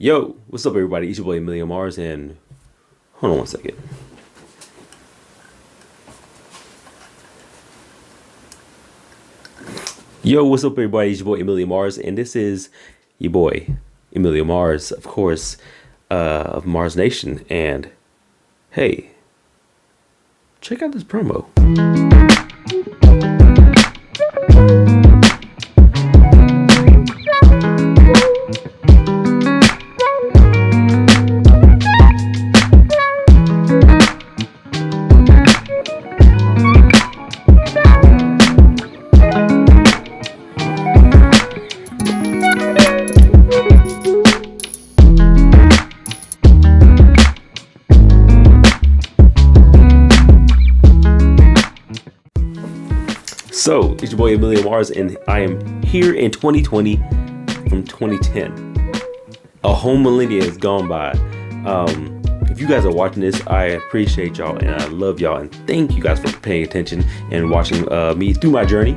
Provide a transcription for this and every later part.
Yo, what's up, everybody? It's your boy Marz, and hold on one second. Yo, what's up, everybody? It's your boy Marz, and this is your boy Marz, of course, of Marz Nation. And hey, check out this promo. So, it's your boy Marz, and I am here in 2020 from 2010. A whole millennia has gone by. If you guys are watching this, I appreciate y'all and I love y'all, and thank you guys for paying attention and watching me through my journey.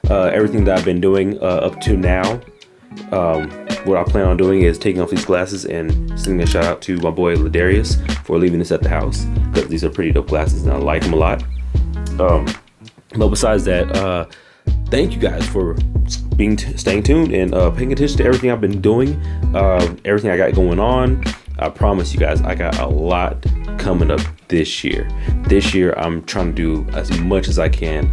Everything that I've been doing up to now. What I plan on doing is taking off these glasses and sending a shout out to my boy Ladarius for leaving this at the house, because these are pretty dope glasses and I like them a lot. But besides that, thank you guys for staying tuned and paying attention to everything I've been doing, everything I got going on. I promise you guys, I got a lot coming up this year. This year, I'm trying to do as much as I can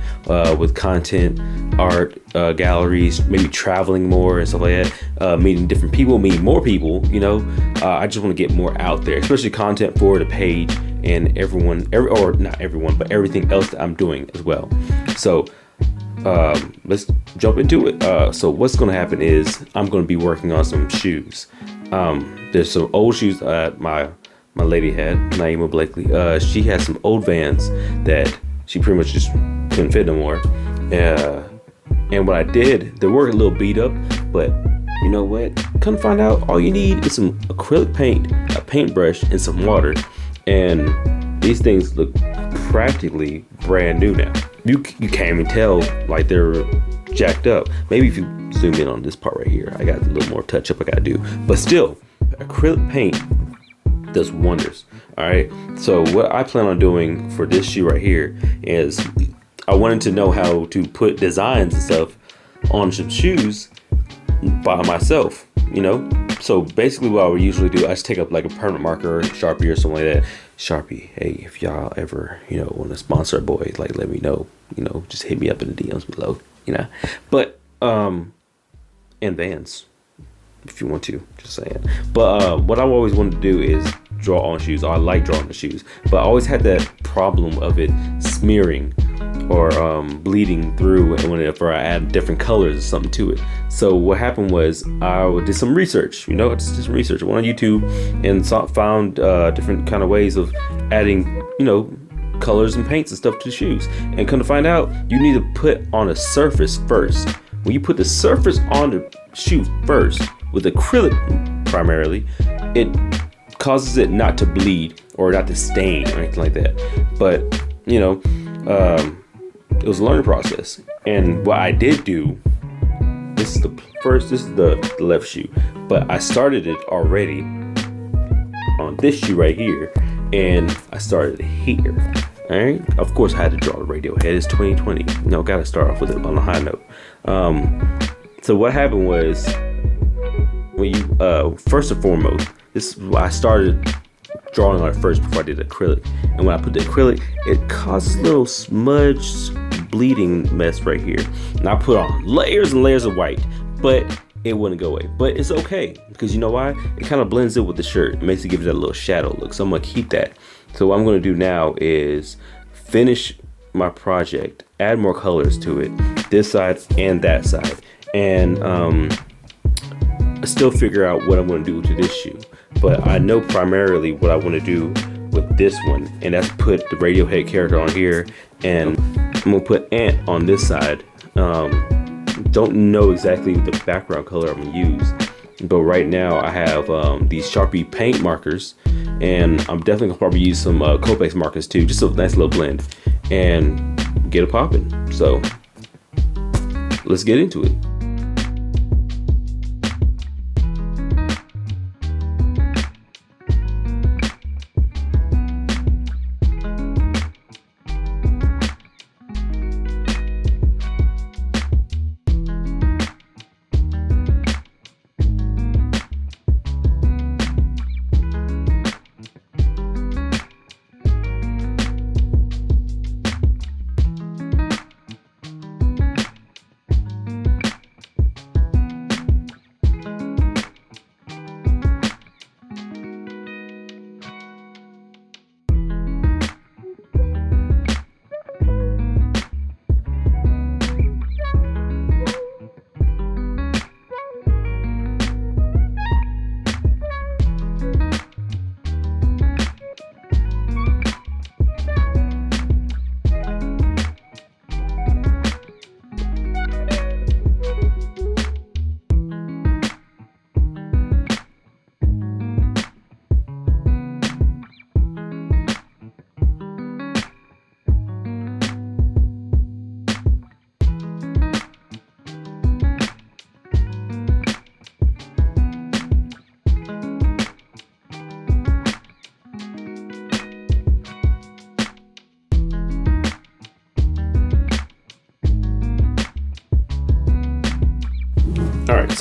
with content, art, galleries, maybe traveling more and stuff like that, meeting different people, meeting more people. I just want to get more out there, especially content for the page and or not everyone, but everything else that I'm doing as well. So let's jump into it. So what's going to happen is I'm going to be working on some shoes. There's some old shoes that my lady had, Naima Blakely. She had some old Vans that she pretty much just couldn't fit no more. And what I did, they were a little beat up, but you know what? Come find out, all you need is some acrylic paint, a paintbrush, and some water. And these things look practically brand new now. You can't even tell like they're jacked up. Maybe if you zoom in on this part right here, I got a little more touch up I gotta do. But still, acrylic paint does wonders. All right. So what I plan on doing for this shoe right here is I wanted to know how to put designs and stuff on some shoes by myself. So basically what I would usually do, I just take up like a permanent marker, Sharpie or something like that. Sharpie, hey, if y'all ever, want to sponsor a boy, like let me know, just hit me up in the DMs below, but, and Vans, if you want to, just saying. But, what I always wanted to do is draw on shoes. I like drawing the shoes, but I always had that problem of it smearing or bleeding through whenever I add different colors or something to it. So what happened was I did some research, just some research. I went on YouTube and found different kind of ways of adding, colors and paints and stuff to the shoes. And come to find out, you need to put on a surface first. When you put the surface on the shoe first, with acrylic primarily, it causes it not to bleed or not to stain or anything like that. But, it was a learning process. And what I did do, this is the left shoe, but I started it already on this shoe right here, and I started it here. All right. Of course, I had to draw the Radiohead. It's 2020. Got to start off with it on a high note. So what happened was, when you first and foremost, I started drawing on it first before I did acrylic. And when I put the acrylic, it causes a little smudge bleeding mess right here. And I put on layers and layers of white, but it wouldn't go away. But it's okay, because you know why? It kind of blends in with the shirt. It makes it give it that little shadow look. So I'm gonna keep that. So what I'm gonna do now is finish my project, add more colors to it, this side and that side, and still figure out what I'm gonna do to this shoe. But I know primarily what I want to do with this one, and that's put the Radiohead character on here, and I'm gonna put Ant on this side. Don't know exactly the background color I'm gonna use, but right now I have these Sharpie paint markers, and I'm definitely gonna probably use some Copics markers too, just a nice little blend, and get it popping. So let's get into it.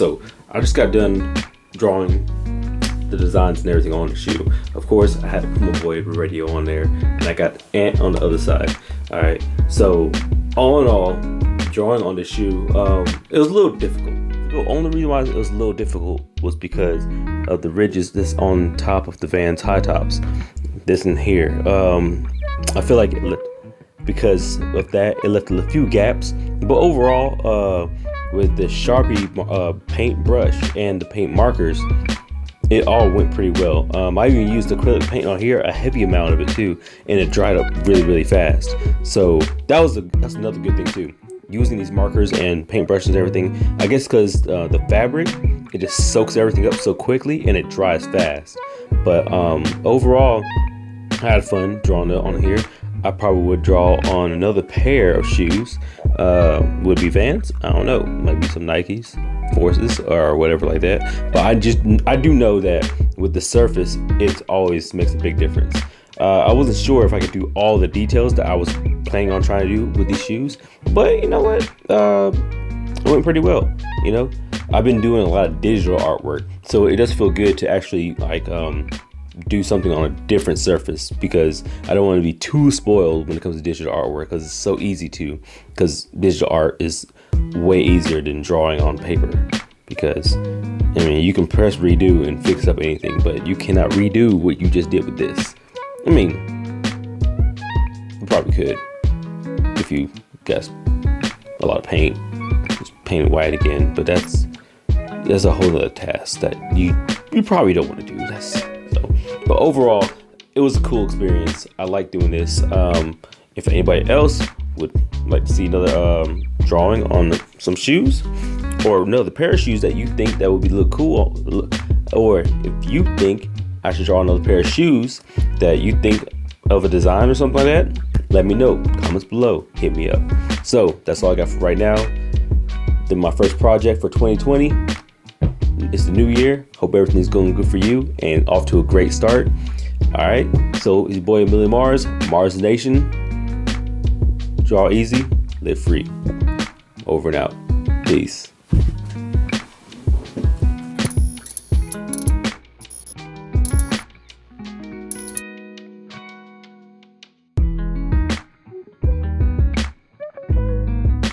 So I just got done drawing the designs and everything on the shoe. Of course, I had Puma Boy Radio on there, and I got Ant on the other side. All right. So all in all, drawing on the shoe, it was a little difficult. The only reason why it was a little difficult was because of the ridges that's on top of the Vans high tops. This in here. I feel like because of that, it left a few gaps. But overall, with the Sharpie paint brush and the paint markers, it all went pretty well. I even used acrylic paint on here, a heavy amount of it too, and it dried up really, really fast. So that's another good thing too. Using these markers and paint brushes and everything, I guess because the fabric, it just soaks everything up so quickly and it dries fast. But overall, I had fun drawing it on here. I probably would draw on another pair of shoes. Would be Vans, I don't know, maybe some Nikes, Forces or whatever like that. But I do know that with the surface, it always makes a big difference. I wasn't sure if I could do all the details that I was planning on trying to do with these shoes, but you know what, it went pretty well. You know, I've been doing a lot of digital artwork, so it does feel good to actually like do something on a different surface, because I don't want to be too spoiled when it comes to digital artwork, because it's so easy to, because digital art is way easier than drawing on paper. Because I mean, you can press redo and fix up anything, but you cannot redo what you just did with this. I mean, you probably could if you got a lot of paint, just paint it white again, but that's a whole other task that you probably don't want to do. But overall, it was a cool experience. I like doing this. If anybody else would like to see another drawing on some shoes, or another pair of shoes that you think that would look cool, or if you think I should draw another pair of shoes that you think of a design or something like that, let me know. Comments below. Hit me up. So that's all I got for right now. Then my first project for 2020. It's the new year. Hope everything's going good for you and off to a great start. All right. So it's your boy Marz, Marz Nation. Draw easy, live free. Over and out. Peace.